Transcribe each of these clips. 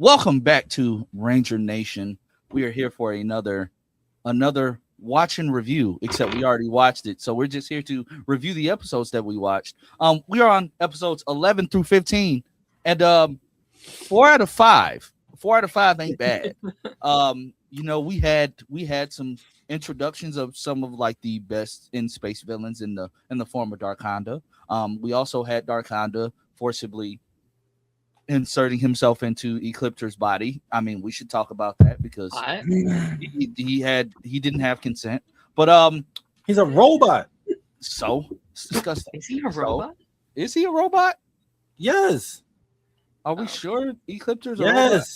Welcome back to Ranger Nation. We are here for another watch and review, except we already watched it. So we're just here to review the episodes that we watched. We are on episodes 11 through 15, and 4 out of 5. 4 out of 5 ain't bad. We had some introductions of some of like the best in space villains in the form of Darconda. We also had Darconda forcibly inserting himself into Ecliptor's body. I mean, we should talk about that because he didn't have consent. But he's a robot. So it's disgusting. Is he a robot? Is he a robot? Yes. Are we sure Ecliptor's a yes. robot?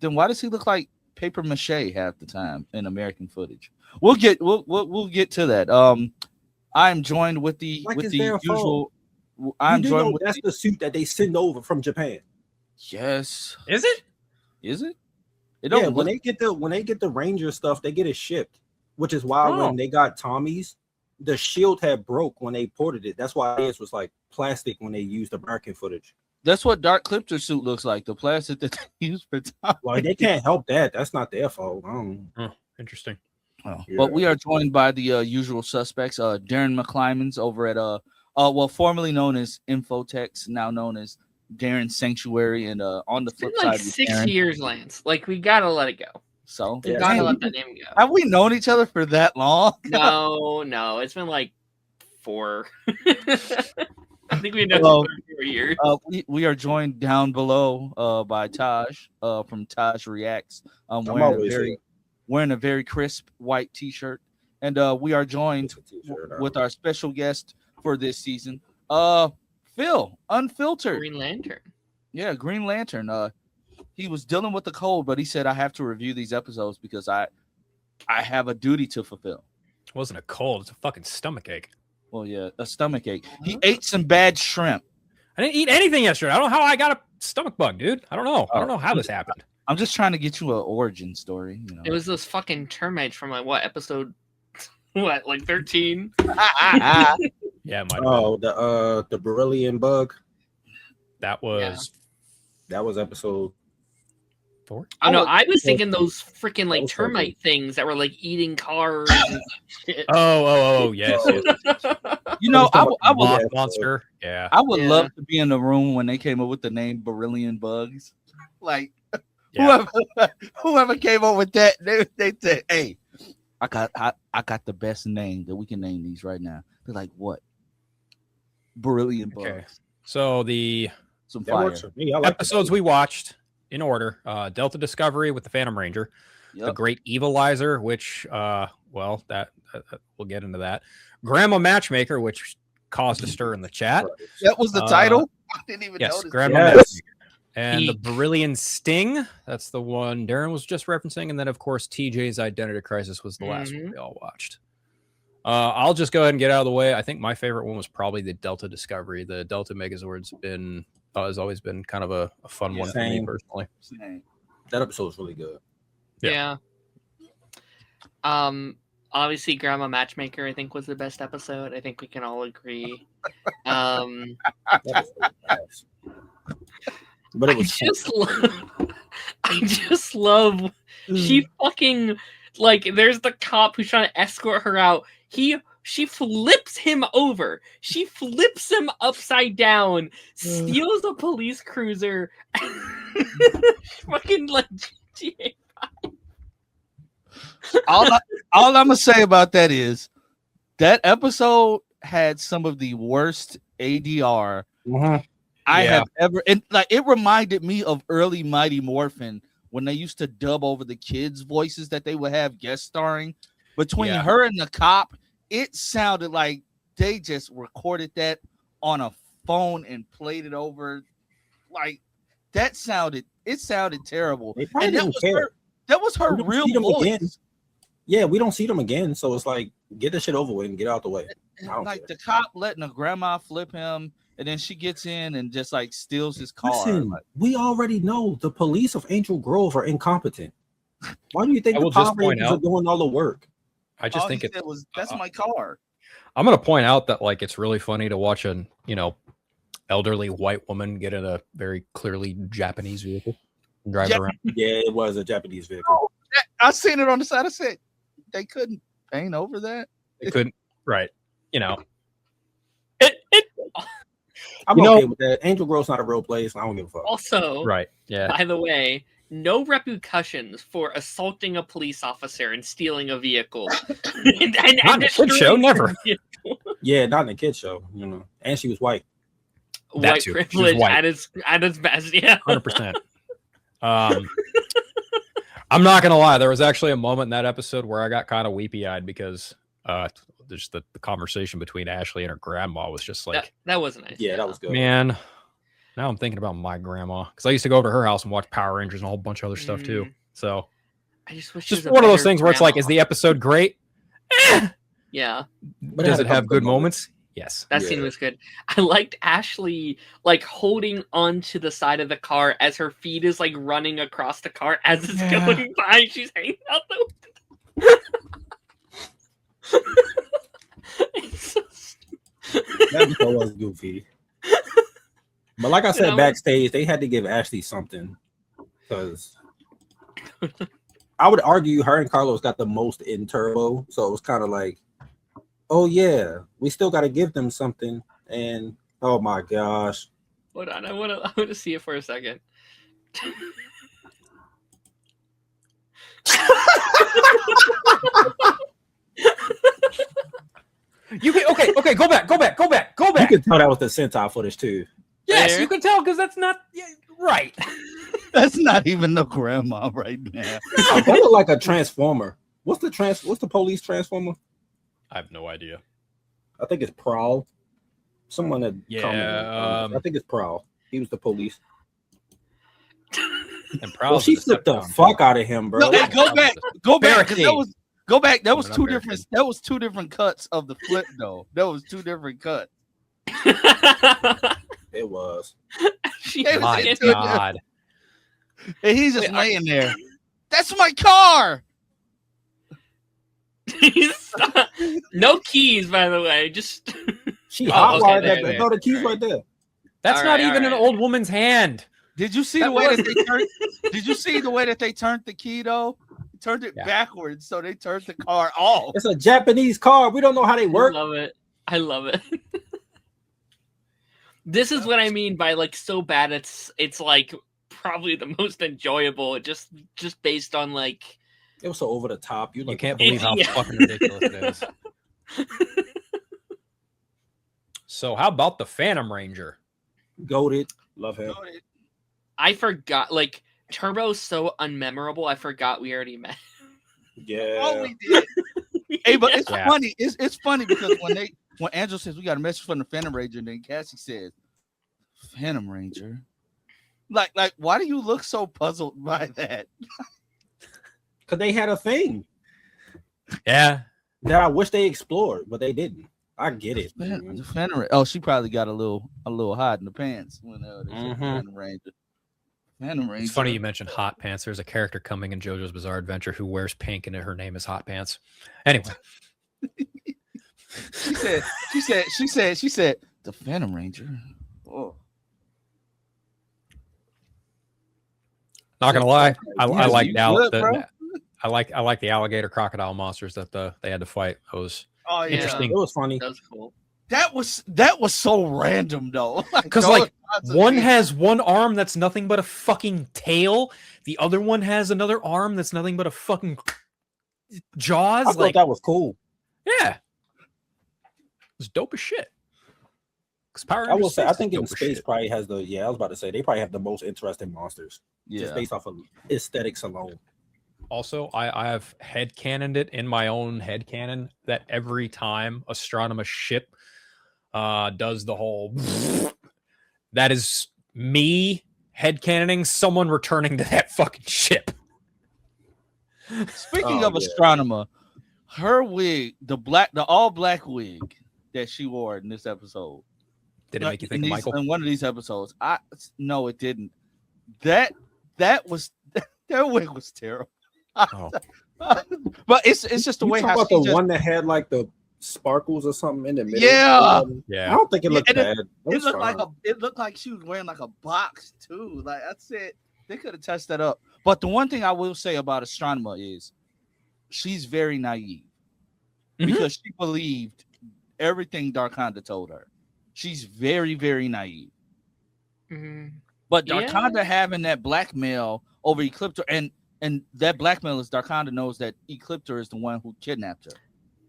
Then why does he look like paper mache half the time in American footage? We'll get to that. I'm joined with the usual. I'm joined with that's the suit that they send over from Japan. Yes. Is it? It don't when they get the Ranger stuff, they get it shipped, which is why when they got Tommy's, the shield had broke when they ported it. That's why it was like plastic when they used the American footage. That's what Dark Clipter suit looks like. The plastic that they use for Tommy. Well, they can't help that. That's not their fault. Interesting. Oh, yeah. But we are joined by the usual suspects. Darren McClymonds over at formerly known as Infotex, now known as Darren Sanctuary, and on the flip side, 6 years, Lance. Like we gotta let it go. So we gotta let that name go. Have we known each other for that long? No, it's been like 4. I think we know for 4 years. We are joined down below by Taj from Taj Reacts. Wearing a very crisp white T-shirt, and we are joined with our special guest for this season, Phil, Unfiltered. Green Lantern. Yeah, Green Lantern. He was dealing with the cold, but he said I have to review these episodes because I have a duty to fulfill. It wasn't a cold, it's a fucking stomach ache. Well, yeah, a stomach ache. He ate some bad shrimp. I didn't eat anything yesterday. I don't know how I got a stomach bug, dude. I don't know. I don't know how this happened. I'm just trying to get you an origin story. You know, it was those fucking termites from like what episode? What, like 13? Yeah, the Beryllian bug. That was episode 4. Oh no, I was thinking those freaking like termite things that were like eating cars. And shit. Oh, yes. You know, I would monster. Yeah, I would love to be in the room when they came up with the name Beryllian bugs. Like whoever came up with that, they said, "Hey, I got the best name that we can name these right now." They're like, "What? Beryllian bugs." Okay. So some fire. Episodes we watched in order: Delta Discovery with the Phantom Ranger, The Great Evilizer, which that we'll get into that. Grandma Matchmaker, which caused a stir in the chat. That was the title. I didn't even notice. Grandma Matchmaker. And the Brilliant Sting, that's the one Darren was just referencing. And then, of course, TJ's Identity Crisis was the last one we all watched. I'll just go ahead and get out of the way. I think my favorite one was probably the Delta Discovery. The Delta Megazord's has always been kind of a fun one for me personally. That episode was really good. Yeah. Obviously, Grandma Matchmaker, I think, was the best episode. I think we can all agree. But it was I just love she fucking like there's the cop who's trying to escort her out. She flips him over. She flips him upside down, steals a police cruiser. Fucking like GTA 5. All I'm gonna say about that is that episode had some of the worst ADR I have ever, and like it reminded me of early Mighty Morphin when they used to dub over the kids' voices that they would have guest starring. Between her and the cop, it sounded like they just recorded that on a phone and played it over. Like it sounded terrible. And that was her real voice. Again. Yeah, we don't see them again, so it's like get this shit over with and get out the way. Like the cop letting a grandma flip him. And then she gets in and just like steals his car. Listen, we already know the police of Angel Grove are incompetent. Why do you think the Power Rangers are doing all the work? I just think that's my car. I'm gonna point out that like it's really funny to watch elderly white woman get in a very clearly Japanese vehicle. drives Yeah. around. Yeah, it was a Japanese vehicle. I seen it on the side. I said they couldn't paint over that. They couldn't. Right. You know. I'm okay with that. Angel Grove's not a real place. So I don't give a fuck. Also, Right. Yeah. by the way, no repercussions for assaulting a police officer and stealing a vehicle. and Not in a kid show, destroying never. a vehicle. Yeah, not in a kid show, And she was white. That White too. She was privilege white. at its best. Yeah. 100%. I'm not gonna lie. There was actually a moment in that episode where I got kind of weepy-eyed because just the conversation between Ashley and her grandma was just like, that was nice. Yeah, that was good. man. Now I'm thinking about my grandma because I used to go over to her house and watch Power Rangers and a whole bunch of other stuff too. So I just wish just she was a one of those better things where it's like, grandma. is the episode great? Yeah, Does it have good moments? Yes. that scene was good. I liked Ashley like holding onto the side of the car as her feet is like running across the car as it's going by. She's hanging out the It's so That episode was goofy. But like I said, backstage, they had to give Ashley something. Because I would argue her and Carlos got the most in Turbo. So it was kind of like, oh, yeah, we still got to give them something. And oh my gosh. Hold on, I want to see it for a second. You can okay. Go back. You can tell that was the Sentai footage too. Yes, There. you can tell because that's not right. That's not even the grandma right now. That looked like a transformer. What's the police transformer? I have no idea. I think it's Prowl. Someone had Yeah, I think it's Prowl. He was the police. And Well, she flipped the fuck out of him, bro. No, hey, go back. 'cause Barricade. That was Not two barricade. different. That was two different cuts of the flip, though. That was two different cuts. It was. My God. And he's just Wait, laying there. That's my car. No keys, by the way. Just She Oh, hotwired okay, that. No, the keys right there. That's All not right, even all an right. old woman's hand. Did you see That the way was- that they turned? Did you see the way that they turned the key though? They turned it Yeah. backwards, so they turned the car off. It's a Japanese car. We don't know how they work. I love it. I love it. This is what I mean by like so bad it's like probably the most enjoyable just based on like It was so over the top. You Like, can't believe how Yeah. fucking ridiculous it is. So how about the Phantom Ranger? goated. Love him. I forgot like Turbo's so unmemorable. I forgot we already met. Yeah. Oh, we did. Hey, but it's Yeah. funny. It's funny because when Angel says we got a message from the Phantom Ranger, and then Cassie says, "Phantom Ranger." Like, why do you look so puzzled by that? Because they had a thing Yeah. that I wish they explored, but they didn't. I get it. The Phantom Ranger. Oh, she probably got a little hot in the pants when they said Mhm. Phantom Ranger. Phantom Ranger. It's funny you mentioned Hot Pants. There's a character coming in JoJo's Bizarre Adventure who wears pink and her name is Hot Pants. Anyway. She said the Phantom Ranger. Oh. Not gonna lie, I Yeah, like you good, bro? I like the alligator crocodile monsters that they had to fight. It was Oh yeah. Interesting. It was funny. That was cool. That was so random though. because those like kinds of one things. has one arm that's nothing but a fucking tail. The other one has another arm that's nothing but a fucking jaws. I thought Like that was cool. yeah, it was dope as shit. 'Cause Power I will Rangers say, I 6 is think in dope as space shit. probably has the. Yeah, I was about to say they probably have the most interesting monsters, just Yeah. based off of aesthetics alone. Also, I have headcanoned it in my own headcanon that every time Astronomus ship does the whole that is me headcanoning someone returning to that fucking ship. Speaking Oh, of yeah. Astronomer, her wig, the all black wig that she wore in this episode. Did it make you think of Michael? In one of these episodes? No, it didn't. That was that wig was terrible. Oh. But it's just the You way talking how about she the just, one that had like the sparkles or something in the middle? Yeah. I Yeah. don't think it Yeah, looked and bad. it looked like she was wearing like a box too. Like I said, They could have touched that up. But the one thing I will say about Astronomer is she's very naive because she believed everything Darconda told her. She's very, very naive. But Darconda having that blackmail over Ecliptor, and that blackmail is Darconda knows that Ecliptor is the one who kidnapped her.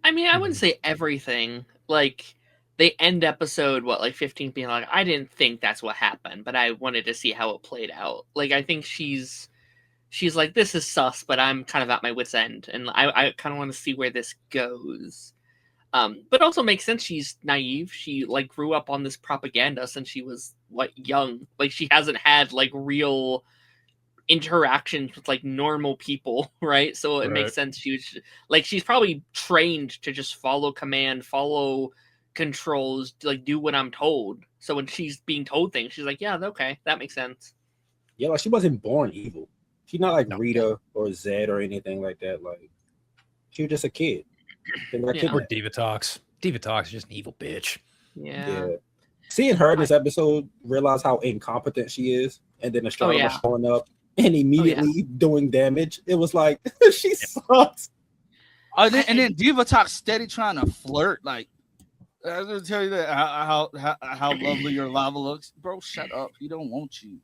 I mean, I wouldn't say everything. Like, they end episode, 15 being like, I didn't think that's what happened, but I wanted to see how it played out. Like, I think she's like, this is sus, but I'm kind of at my wit's end, and I kind of want to see where this goes. But also makes sense. She's naive. She like grew up on this propaganda since she was young. Like, she hasn't had like real interactions with like normal people, right? So it makes sense. She's probably trained to just follow command, follow controls, like do what I'm told. So when she's being told things, she's like, yeah, okay, that makes sense. Yeah, like she wasn't born evil. She's not like Rita or Zed or anything like that. Like, she was just a kid. Or Divatox. Divatox is just an evil bitch. Yeah. Seeing her in this episode, realize how incompetent she is, and then Astronomer showing up and immediately doing damage. It was like, she sucks. And then Divatox steady trying to flirt. Like, I'm gonna tell you that how lovely your lava looks, bro. Shut up. He don't want you.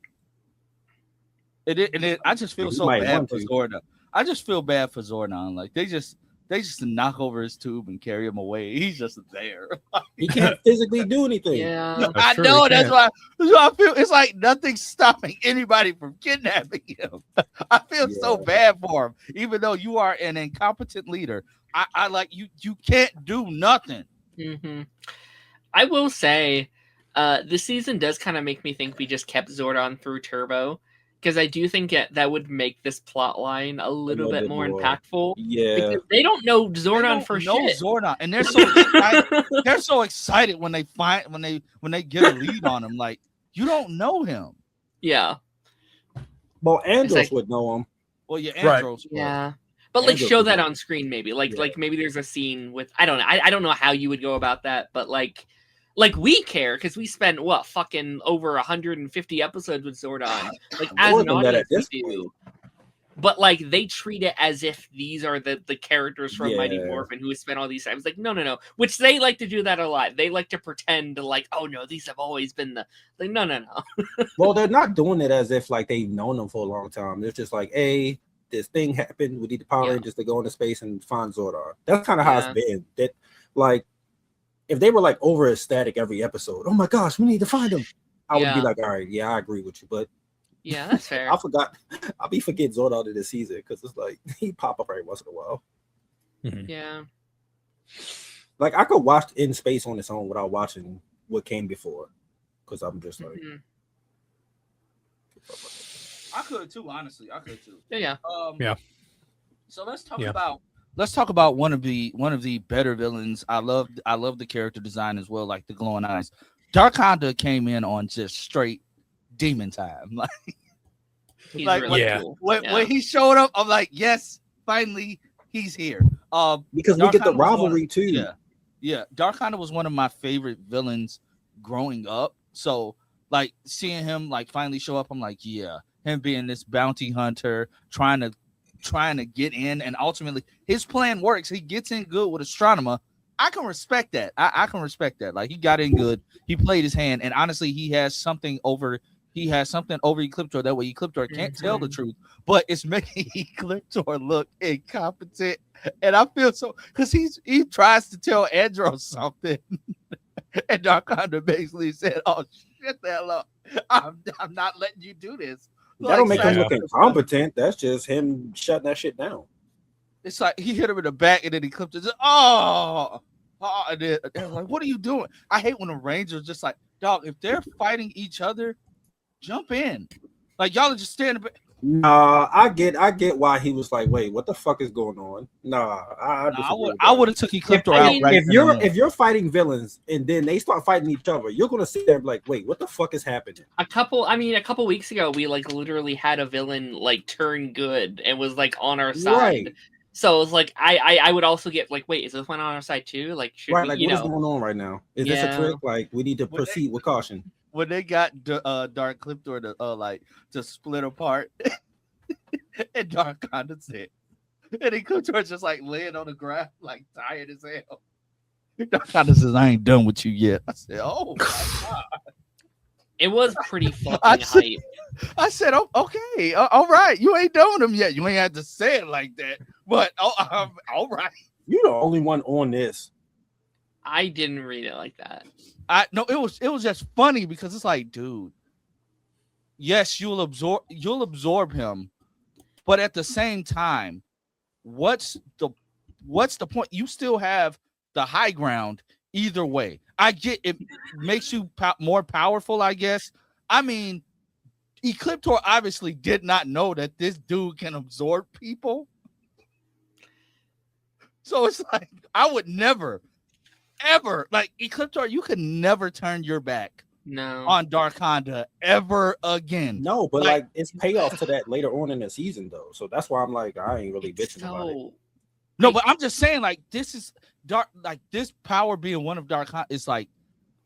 I just feel so bad for Zordon. I just feel bad for Zordon. Like, they just knock over his tube and carry him away. He's just there. He can't physically do anything. Yeah, I know. That's why I feel it's like nothing's stopping anybody from kidnapping him. I feel so bad for him, even though you are an incompetent leader. I like you. You can't do nothing. I will say, this season does kind of make me think we just kept Zordon through Turbo. Because I do think that would make this plot line a little bit more impactful. Yeah, because they don't know Zordon for shit. Zordon, and they're so excited. They're so excited when they get a lead on him. Like, you don't know him. Yeah. Well, Andros would know him. Well, yeah, Andros. Right. Yeah, but like show that on screen, maybe. Like maybe there's a scene with I don't know. I don't know how you would go about that, but like we care because we spent fucking over 150 episodes with Zordon. Like, as an audience, we do. But like, they treat it as if these are the characters from Mighty Morphin who have spent all these times. Like, no. Which they like to do that a lot. They like to pretend to like, oh no, these have always been the like, no. Well, they're not doing it as if like they've known them for a long time. They're just like, hey, this thing happened. We need the Power Rangers to go into space and find Zordon. That's kind of how it's been. That like, if they were like over ecstatic every episode, oh my gosh, we need to find him, I would be like, all right, I agree with you, but yeah, that's fair. I forgot. I'll be forgetting Zordon in this season because it's like he pop up every once in a while. Yeah, like I could watch In Space on its own without watching what came before, because I'm just like, I could too. Honestly, I could too. Yeah. So let's talk about one of the better villains. I love the character design as well, like the glowing eyes. Darconda came in on just straight demon time. When he showed up, I'm like, yes, finally he's here. Because we get the rivalry too. Yeah. Darconda was one of my favorite villains growing up. So like seeing him like finally show up, I'm like, yeah, him being this bounty hunter, trying to get in, and ultimately his plan works. He gets in good with Astronomer. I can respect that. I can respect that. Like, he got in good. He played his hand, and honestly, he has something over Ecliptor. That way, Ecliptor can't tell the truth, but it's making Ecliptor look incompetent. And I feel so because he tries to tell Andros something, and Darkonda basically said, "Oh shit, the hell up! I'm not letting you do this." That don't make him look incompetent. That's just him shutting that shit down. It's like he hit him in the back and then he clipped it. And then they're like, "What are you doing?" I hate when the Rangers just like, dog, if they're fighting each other, jump in. Like, y'all are just standing back. Nah, I get why he was like, wait, what the fuck is going on? I would have took Ecliptor out. If you're fighting villains and then they start fighting each other, you're gonna sit there and be like, wait, what the fuck is happening? A couple weeks ago, we like literally had a villain like turn good and was like on our side. Right. So it was like I would also get like, wait, is this one on our side too? Like, should we, what is going on right now? Is this a trick? Like, we need to proceed with caution. when they got Dark Cliptor to split apart, and Darconda said, and then Cliptor's just like laying on the ground, like tired as hell. Darconda says, "I ain't done with you yet." I said, "Oh my god." It was pretty fucking hype. I said, "Oh, okay, all right. You ain't done with him yet. You ain't had to say it like that, but all right." You're the only one on this. I didn't read it like that. No, it was just funny because it's like, dude, yes, you'll absorb him, but at the same time, what's the point? You still have the high ground either way. I get it makes you more powerful, I guess. I mean, Ecliptor obviously did not know that this dude can absorb people. So it's like, I would never, ever, like, Ecliptor, you could never turn your back on Darconda ever again. No, but like it's payoff to that later on in the season, though. So that's why I'm like, I ain't really bitching about it. No, but I'm just saying, like, this is dark, like this power being one of Darconda is like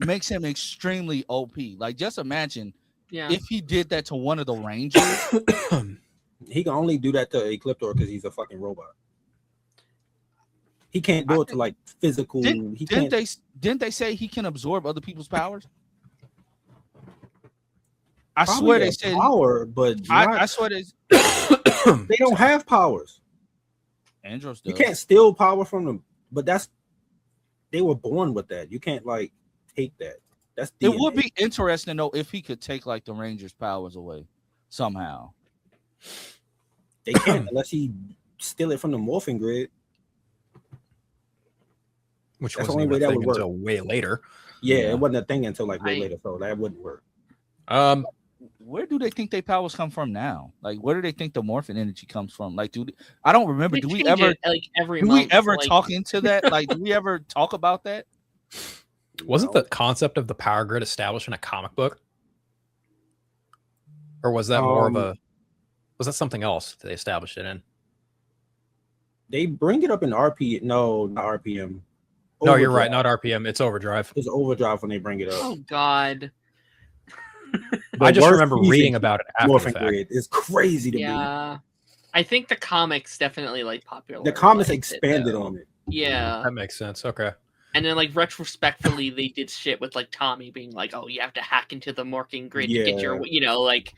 makes him extremely OP. Like, just imagine if he did that to one of the Rangers. He can only do that to Ecliptor because he's a fucking robot. He can't do it to like physical. Didn't they say he can absorb other people's powers? I swear they said power, but I swear they don't have powers. Andros does. You can't steal power from them, but they were born with that. You can't like take that. That's DNA. It would be interesting though if he could take like the Rangers' powers away somehow. They can't unless he steal it from the morphing grid. Which was the only way that would work until way later. Yeah, it wasn't a thing until like way later, so that wouldn't work. Where do they think their powers come from now? Like, where do they think the morphin energy comes from? Like, I don't remember. Do we ever talk into that? Like, do we ever talk about that? Wasn't the concept of the power grid established in a comic book, or was that more of a? Was that something else that they established it in? They bring it up in RP. No, not RPM. No, you're right. Not RPM. It's Overdrive. It's Overdrive when they bring it up. Oh God. I just remember reading about it after the fact. It's crazy to me. Yeah, I think the comics definitely like popular. The comics expanded on it. Yeah, that makes sense. Okay. And then like retrospectively, they did shit with like Tommy being like, "Oh, you have to hack into the morphing grid to get your," like.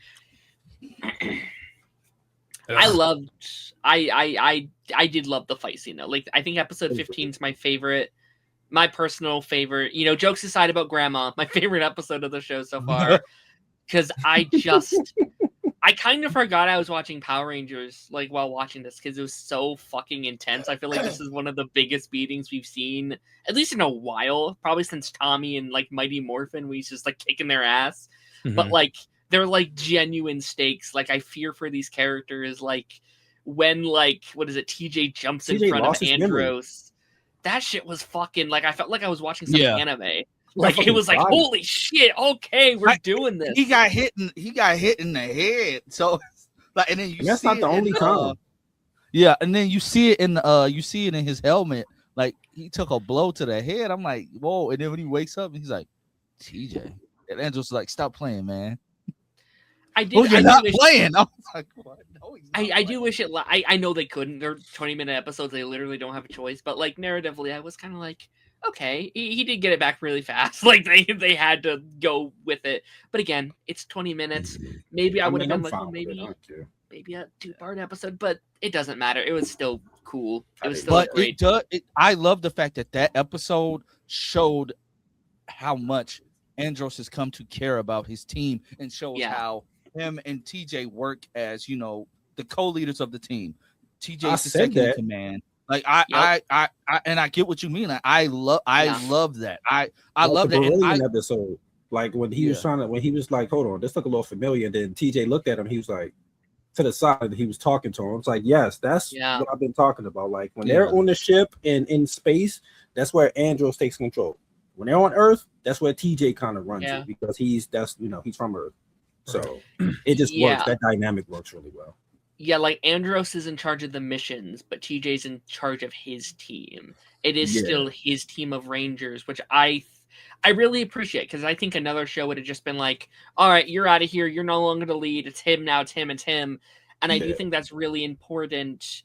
I did love the fight scene though. Like, I think episode 15 is my favorite. My personal favorite, jokes aside about grandma, my favorite episode of the show so far. Because I kind of forgot I was watching Power Rangers like while watching this because it was so fucking intense. I feel like this is one of the biggest beatings we've seen, at least in a while, probably since Tommy and like Mighty Morphin, we just like kicking their ass. Mm-hmm. But like they're like genuine stakes. Like I fear for these characters. Like when like TJ jumps in front of Andros. That shit was fucking like I felt like I was watching some anime. Like it was like, holy shit, okay, we're doing this. He got hit in the head. So like, and then that's not the only time. Yeah, and then you see it in his helmet. Like he took a blow to the head. I'm like, whoa, and then when he wakes up, he's like, TJ. And Andrew's like, stop playing, man. I did. You're not playing. I was like, what? No, I do wish it. I know they couldn't. They're 20-minute episodes. They literally don't have a choice. But like narratively, I was kind of like, okay, he did get it back really fast. Like they had to go with it. But again, it's 20 minutes. Maybe I would have been like, well, maybe a 2-part episode. But it doesn't matter. It was still cool. It was still great. I love the fact that episode showed how much Andros has come to care about his team and shows how him and TJ work as the co-leaders of the team. TJ is the second in command. Like I get what you mean. Like, I love that. I love that. And episode, like when he was when he was like, hold on, this look a little familiar. And then TJ looked at him. He was like to the side. And he was talking to him. It's like, yes, that's what I've been talking about. Like when they're on the ship and in space, that's where Andros takes control. When they're on Earth, that's where TJ kind of runs it because he's from Earth. So it just works. That dynamic works really well. Yeah, like Andros is in charge of the missions, but TJ's in charge of his team. It is still his team of Rangers, which I I really appreciate, because I think another show would have just been like, all right, you're out of here. You're no longer the lead. It's him now. It's him. It's him. And I do think that's really important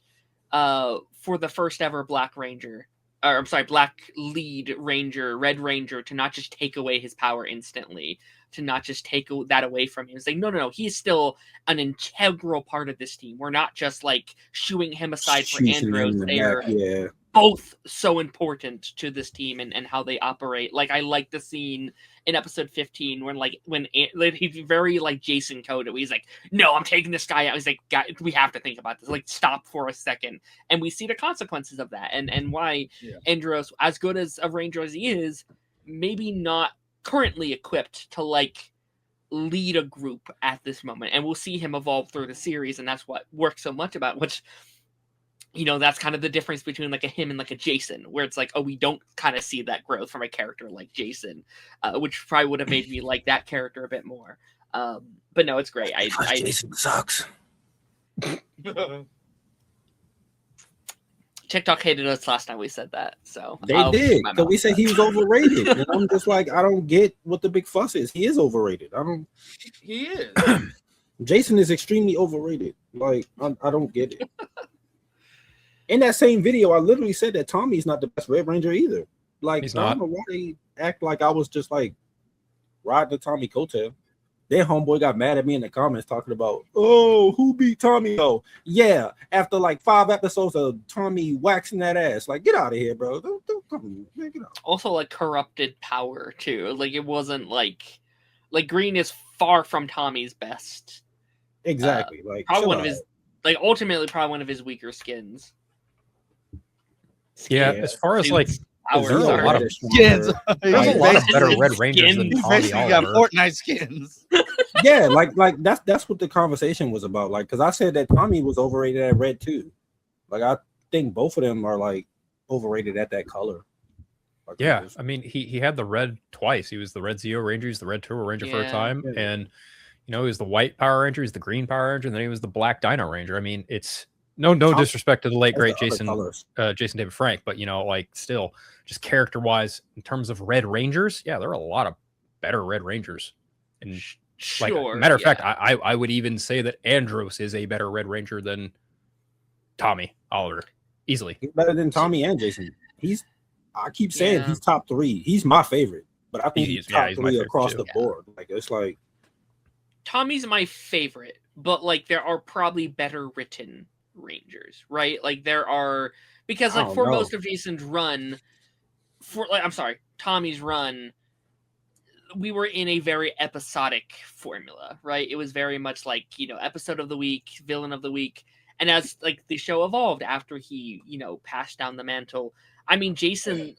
for the first ever Black Ranger. Or, I'm sorry, Black Lead Ranger, Red Ranger, to not just take away his power instantly, to not just take that away from him. It's like, no, he's still an integral part of this team. We're not just like shooing him aside for Andros. They're both so important to this team and how they operate. Like, I like the scene in episode 15 when he's very like Jason coded. He's like, no, I'm taking this guy out. He's like, we have to think about this. Like, stop for a second. And we see the consequences of that and why Andros, as good as a Ranger as he is, maybe not currently equipped to like lead a group at this moment. And we'll see him evolve through the series, and that's what works so much about which, you know, that's kind of the difference between like a him and like a Jason, where it's like, oh, we don't kind of see that growth from a character like Jason, which probably would have made me like that character a bit more. But no, it's great. Jason sucks. TikTok hated us last time we said that, so they did. So we said he was overrated, and I'm just like, I don't get what the big fuss is. He is overrated. He is. Jason is extremely overrated. Like, I don't get it. In that same video, I literally said that Tommy's not the best Red Ranger either. Like, I don't know why they act like I was just like riding the Tommy coattail. Then homeboy got mad at me in the comments talking about, oh, who beat Tommy? Oh, yeah. After like 5 episodes of Tommy waxing that ass, like, get out of here, bro. Don't come, man, get out. Also, like, corrupted power too. Like, it wasn't like Green is far from Tommy's best. Exactly. Like, probably one of his, like, ultimately probably one of his weaker skins. Yeah, as far as like, there's a lot of skins. There's a lot of better Red Rangers than Tommy Basically got Fortnite skins. Yeah, like that's what the conversation was about. Like, because I said that Tommy was overrated at Red too. Like, I think both of them are like overrated at that color. Like, yeah, I mean, he had the red twice. He was the Red Zeo Ranger, he's the Red Turbo Ranger for a time, and you know, he was the White Power Ranger, he's the Green Power Ranger, and then he was the Black Dino Ranger. I mean, it's no disrespect to the late great Jason David Frank, but you know, like, still, just character wise, in terms of Red Rangers, yeah, there are a lot of better Red Rangers. And like, matter of fact, I would even say that Andros is a better Red Ranger than Tommy Oliver, easily. He's better than Tommy and Jason. I keep saying he's top 3. He's my favorite, but I think he's top 3 across the board. Like, it's like Tommy's my favorite, but like, there are probably better written Rangers, right? Like, there are, because like for most of Jason's run, Tommy's run, we were in a very episodic formula, right? It was very much like, you know, episode of the week, villain of the week. And as like the show evolved after he, you know, passed down the mantle, I mean, Jason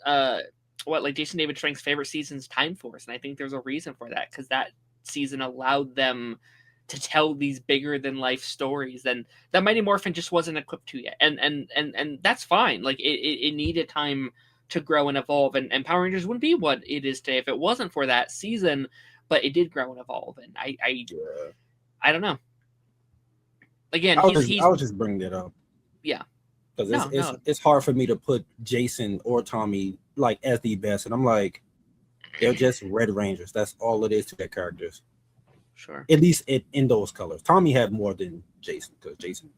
David Frank's favorite season's Time Force. And I think there's a reason for that, because that season allowed them to tell these bigger than life stories, and that Mighty Morphin just wasn't equipped to yet. And that's fine. Like, it needed time to grow and evolve, and Power Rangers wouldn't be what it is today if it wasn't for that season, but it did grow and evolve. And I don't know. Again, I was just bringing it up. Yeah. Because it's hard for me to put Jason or Tommy like as the best. And I'm like, they're just Red Rangers. That's all it is to their characters. Sure. At least in those colors. Tommy had more than Jason, because Jason.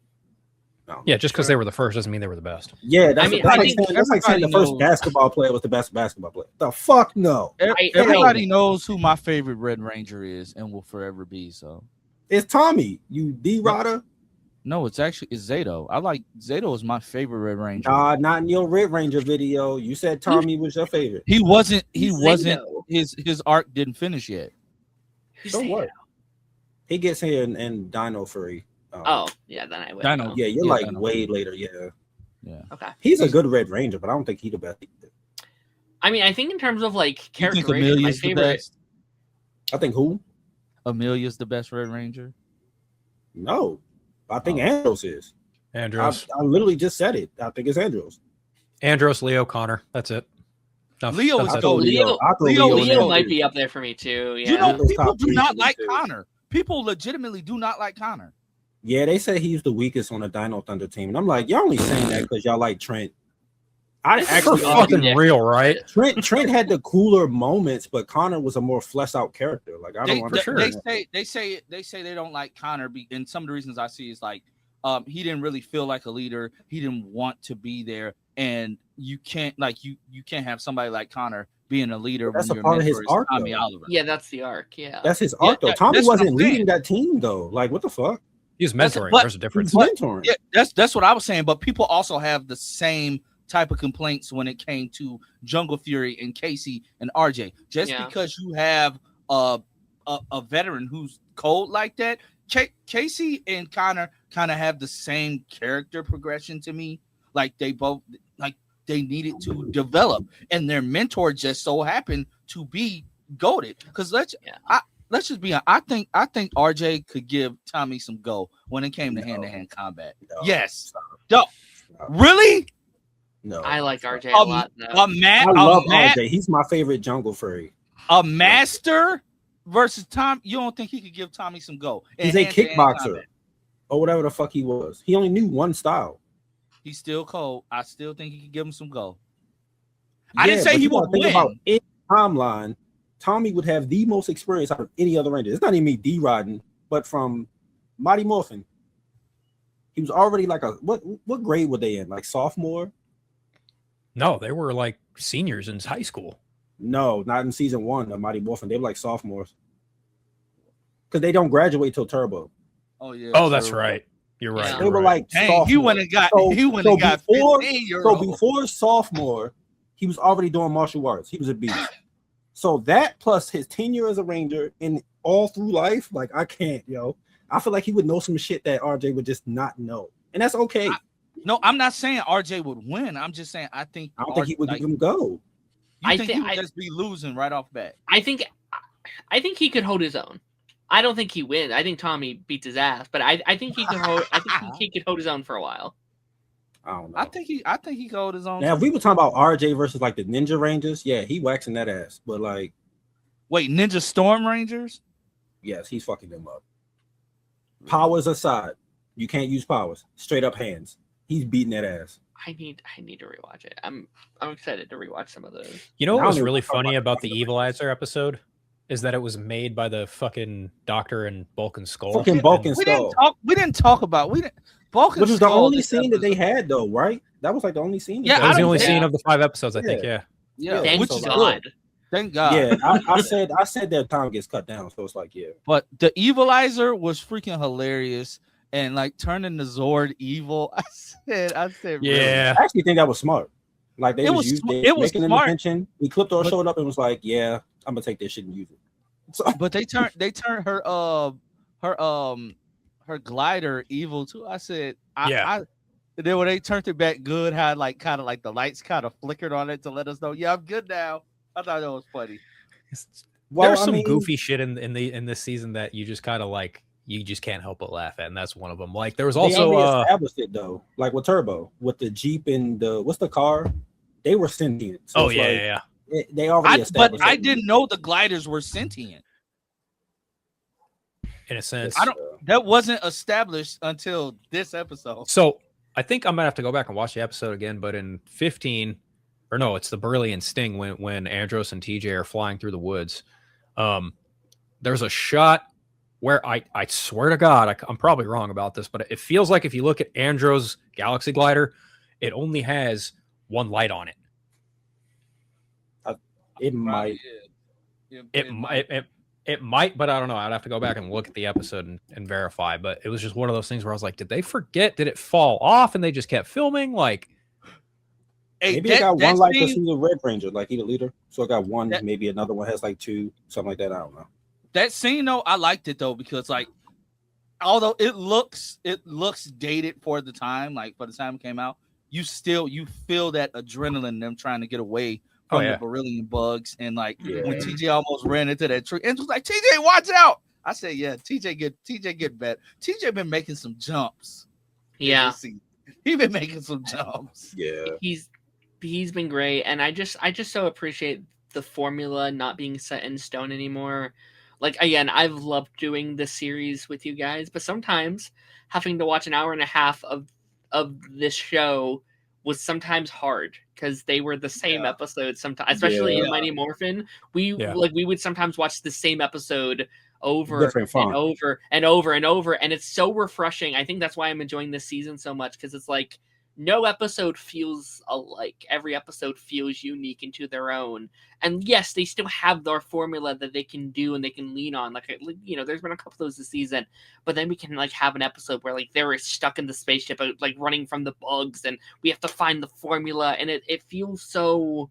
Yeah, just because they were the first doesn't mean they were the best. Yeah, that's like saying the first basketball player was the best basketball player. The fuck no. Everybody knows who my favorite Red Ranger is and will forever be. So it's Tommy. You D-Rotter? No, it's Zato. I like Zato is my favorite Red Ranger. Not in your Red Ranger video. You said Tommy was your favorite. He wasn't. His arc didn't finish yet. So what? He gets here in Dino Fury. Then I would. Dino, yeah, you're like Dino way later. Yeah. Okay. He's a good Red Ranger, but I don't think he's the best. I mean, I think in terms of like character, Amelia's the best. I think who? Amelia's the best Red Ranger. No, I think Andros is. Andros. I literally just said it. I think it's Andros. Andros, Leo, Connor. That's it. Leo might be up there for me too. Yeah. You know, people do not like Connor. People legitimately do not like Connor. Yeah, they say he's the weakest on the Dino Thunder team. And I'm like, y'all only saying that because y'all like Trent. I This is actually For awesome. fucking Yeah. real, right? Trent had the cooler moments, but Connor was a more fleshed out character. Like I don't understand. They say they don't like Connor, and some of the reasons I see is like he didn't really feel like a leader. He didn't want to be there, and you can't have somebody like Connor being a leader That's when a your part of mentor his is arc, Tommy though. Oliver. Yeah, that's the arc. Yeah. That's his Yeah, arc, though. yeah, Tommy that's what wasn't I'm leading saying. that team, though. Like, what the fuck? He was That's- mentoring. but- There's a He difference. was mentoring. Yeah, that's what I was saying. But people also have the same type of complaints when it came to Jungle Fury and Casey and RJ. Just Yeah. because you have a veteran who's cold like that, Casey and Connor kind of have the same character progression to me. Like they both they needed to develop, and their mentor just so happened to be goated. Because let's just be honest. I think RJ could give Tommy some go when it came to hand-to-hand combat. No. Yes. Stop. Really? No. I like RJ a lot. Though. I love RJ. He's my favorite Jungle Fury. A master versus Tom. You don't think he could give Tommy some go? He's a kickboxer or whatever the fuck he was. He only knew one style. He's still cold. I still think he could give him some go. Yeah, I didn't say he would win. About any timeline, Tommy would have the most experience out of any other Ranger. It's not even me D-Rodding, but from Mighty Morphin, he was already like what grade were they in? Like sophomore? No, they were like seniors in high school. No, not in season 1 of Mighty Morphin. They were like sophomores because they don't graduate till Turbo. Oh yeah. Oh, that's right. You're right. Yeah. They were like Dang, he went and got before 15-year-old. So before sophomore, he was already doing martial arts. He was a beast. So that plus his tenure as a Ranger and all through life, like I can't, yo. I feel like he would know some shit that RJ would just not know, and that's okay. No, I'm not saying RJ would win. I'm just saying I don't think he would give him go. I think he would just be losing right off bat. I think he could hold his own. I don't think he wins. I think Tommy beats his ass, but I think he could hold. I think he could hold his own for a while. I don't know. I think he could hold his own. Now, if we were talking about RJ versus like the Ninja Rangers, yeah, he waxing that ass. But like, wait, Ninja Storm Rangers? Yes, he's fucking them up. Powers aside, you can't use powers. Straight up hands. He's beating that ass. I need to rewatch it. I'm excited to rewatch some of those. You know what Now was they really talk about funny about the the Equalizer episode is that it was made by the fucking Doctor and Bulk and Skull. Fucking Bulk and Skull. We didn't talk about Bulk and Which was the Skull only this scene that they episode. had, though, right? That was like the only scene. Yeah, That was the only Yeah. scene of the 5 episodes, I think. Yeah. Yeah, Thank which is God. good. Thank God. Yeah, I said that time gets cut down, so it's like, yeah. But the Equalizer was freaking hilarious, and like turning the Zord evil. I said, really? Yeah. I actually think that was smart. Like they It was was making an smart. intention. He clipped or showed up and was like, "Yeah, I'm gonna take this shit and use it." So, But they turned her glider evil too. I said, Yeah. And then when they turned it back good, how kind of like the lights kind of flickered on it to let us know, yeah, I'm good now. I thought that was funny. There's some goofy shit in this season that you just kind of like you just can't help but laugh at, and that's one of them. Like there was they also already established it though, like with Turbo, with the Jeep and the what's the car? They were sentient. So it's like, they already established. But I didn't know the gliders were sentient. in a sense. That wasn't established until this episode. So I think I'm gonna have to go back and watch the episode again. But in 15, or no, it's the Brilliant Sting when Andros and TJ are flying through the woods. There's a shot where I swear to God, I'm probably wrong about this, but it feels like if you look at Andros' Galaxy Glider, it only has one light on it. It might. It might, but I don't know. I'd have to go back and look at the episode and verify. But it was just one of those things where I was like, did they forget? Did it fall off and they just kept filming? Like, maybe it got one light because he's a Red Ranger, like he's a leader. So it got one, maybe another one has like two, something like that. I don't know. That scene though, I liked it though, because like although it looks dated for the time, like for the time it came out, you feel that adrenaline, them trying to get away from the beryllium bugs, and like when TJ almost ran into that tree and was like, TJ, watch out. I said, yeah, TJ get better. TJ been making some jumps. Yeah. He been making some jumps. Yeah. He's been great, and I just so appreciate the formula not being set in stone anymore. Like, again, I've loved doing this series with you guys, but sometimes having to watch an hour and a half of this show was sometimes hard because they were the same episode sometimes, especially in Mighty Morphin. We would sometimes watch the same episode over and over and over and over, and it's so refreshing. I think that's why I'm enjoying this season so much, because it's like no episode feels alike. Every episode feels unique into their own. And yes, they still have their formula that they can do and they can lean on. Like, you know, there's been a couple of those this season, but then we can like have an episode where like they're stuck in the spaceship, like running from the bugs, and we have to find the formula, and it feels so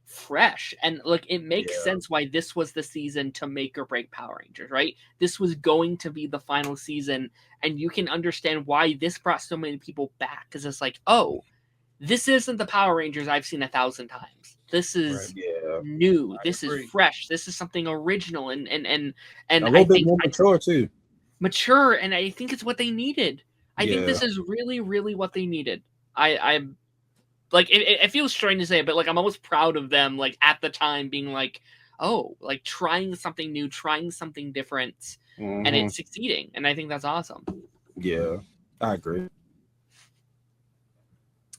fresh. And like it makes sense why this was the season to make or break Power Rangers, right? This was going to be the final season, and you can understand why this brought so many people back, because it's like, oh, this isn't the Power Rangers I've seen 1,000 times. This is new. This is fresh. This is something original, and a little bit more mature too. Mature, and I think it's what they needed. I think this is really, really what they needed. I'm like, it feels strange to say it, but like I'm almost proud of them, like at the time being like, oh, like trying something new, trying something different, and it's succeeding. And I think that's awesome. Yeah, I agree.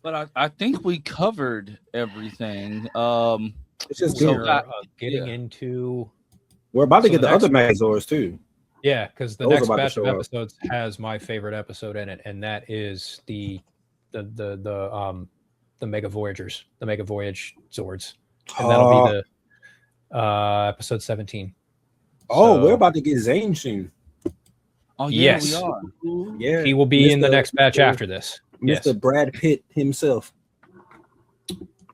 But I think we covered everything. It's just getting into. We're about to get the other Megazords too. Yeah, because the next batch of episodes has my favorite episode in it, and that is the Mega Voyagers, the Mega Voyage Zords, and that'll be the episode 17. Oh, so, we're about to get Zane soon. Oh yeah, yes, we are. Yeah, he will be in the next batch after this. Mr. Brad Pitt himself.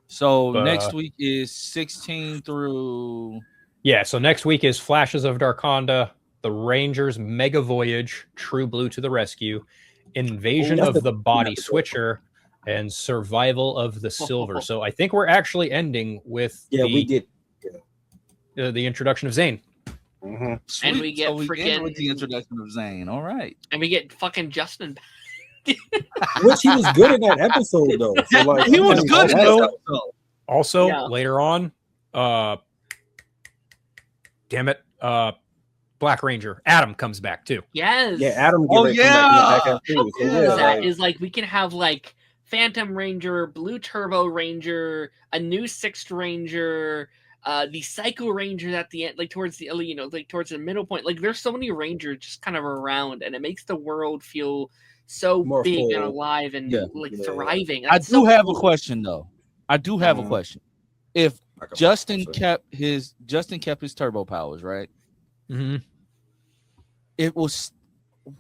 So next week is 16 through. Yeah, so next week is Flashes of Darconda, the Rangers Mega Voyage, True Blue to the Rescue, Invasion of the Body Switcher, and Survival of the Silver. So I think we're actually ending with the introduction of Zane. Sweet. And we get with the introduction of Zane. All right. And we get fucking Justin back. Which he was good in that episode, though. So, like, he was good in that episode. Also, later on, damn it, Black Ranger Adam comes back too. Yes. Yeah, Adam. That is like we can have like Phantom Ranger, Blue Turbo Ranger, a new Sixth Ranger, the Psycho Ranger at the end, like towards the towards the middle point. Like there's so many Rangers just kind of around, and it makes the world feel so more big full. And alive and thriving. That's I do have a question though. I do have a question. If Justin kept his turbo powers, right? It was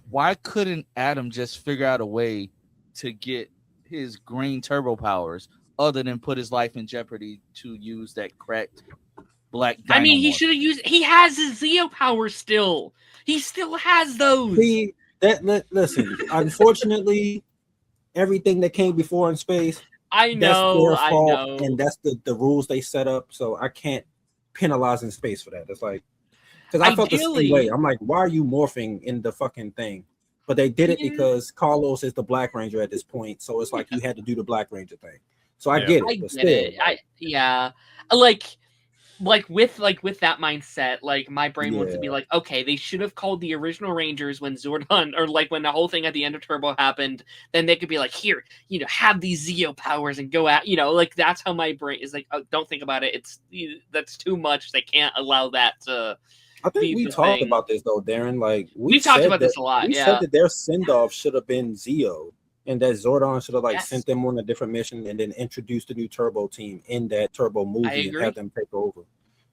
why couldn't Adam just figure out a way to get his green turbo powers other than put his life in jeopardy to use that cracked black dynamo? I mean, he should have used. He has his Zeo powers still. He still has those. Listen, unfortunately, everything that came before in space, that's their fault, and that's the rules they set up. So I can't penalize in space for that. It's like, because I felt the same way. I'm like, why are you morphing in the fucking thing? But they did it because Carlos is the Black Ranger at this point, so it's like you had to do the Black Ranger thing. So I get it. But still, like with that mindset, like my brain wants to be like, okay, they should have called the original Rangers when Zordon, or like when the whole thing at the end of Turbo happened. Then they could be like, here, have these Zeo powers and go out. Like that's how my brain is like. Oh, don't think about it. That's too much. They can't allow that to. I think we talked about this though, Darren. Like we talked about this a lot. We said that their send off should have been Zeo, and that Zordon should have sent them on a different mission and then introduced the new Turbo team in that Turbo movie and have them take over.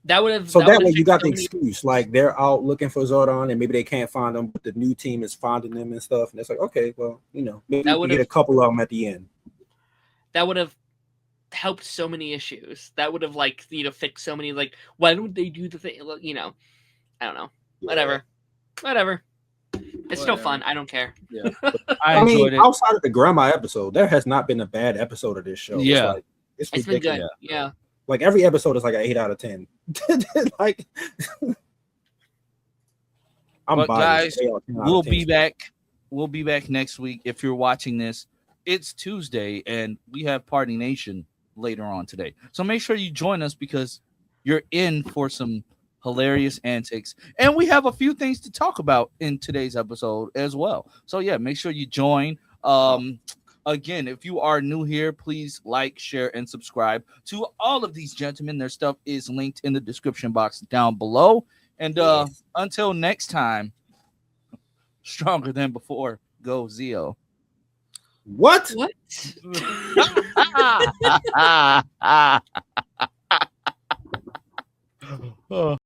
That would have. So that way you got the excuse, like they're out looking for Zordon and maybe they can't find them, but the new team is finding them and stuff. And it's like, okay, well, maybe we can get a couple of them at the end. That would have helped so many issues. That would have fixed so many. Like, why don't they do the thing? I don't know. Yeah. Whatever. It's still fun. I don't care. Yeah. I mean, outside of the grandma episode, there has not been a bad episode of this show. Yeah. It's been good. Yeah. Like every episode is like an 8 out of 10. Like, guys, we'll be back. We'll be back next week. If you're watching this, it's Tuesday, and we have Party Nation later on today. So make sure you join us because you're in for some hilarious antics, and we have a few things to talk about in today's episode as well. So yeah, make sure you join. Again, if you are new here, please like, share, and subscribe to all of these gentlemen. Their stuff is linked in the description box down below. And until next time, stronger than before. Go Zio. What? What?